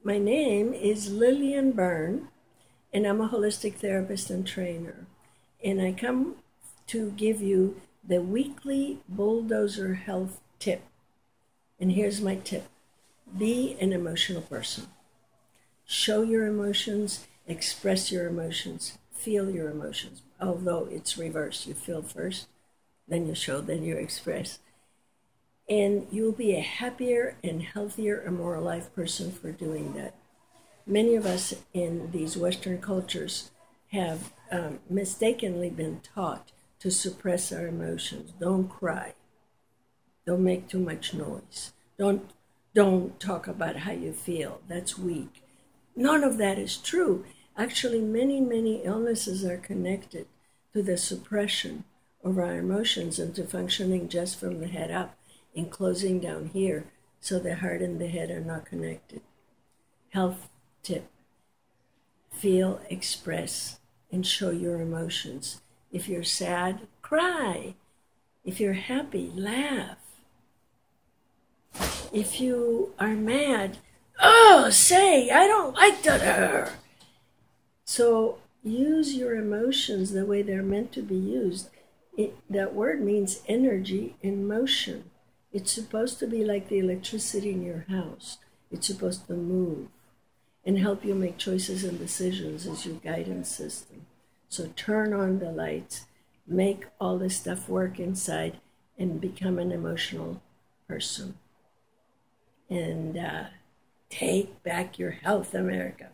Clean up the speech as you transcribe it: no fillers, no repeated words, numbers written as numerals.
My name is Lilian Bern, and I'm a holistic therapist and trainer. And I come to give you the weekly Bulldozer health tip. And here's my tip. Be an emotional person. Show your emotions, express your emotions, feel your emotions. Although it's reversed. You feel first, then you show, then you express. And you'll be a happier and healthier and more alive person for doing that. Many of us in these Western cultures have mistakenly been taught to suppress our emotions. Don't cry. Don't make too much noise. Don't talk about how you feel. That's weak. None of that is true. Actually, many illnesses are connected to the suppression of our emotions and to functioning just from the head up and closing down here so the heart and the head are not connected. Health tip. Feel, express, and show your emotions. If you're sad, cry. If you're happy, laugh. If you are mad, say, I don't like that. So use your emotions the way they're meant to be used. That word means energy in motion. It's supposed to be like the electricity in your house. It's supposed to move and help you make choices and decisions as your guidance system. So turn on the lights, make all this stuff work inside, and become an emotional person. And take back your health, America.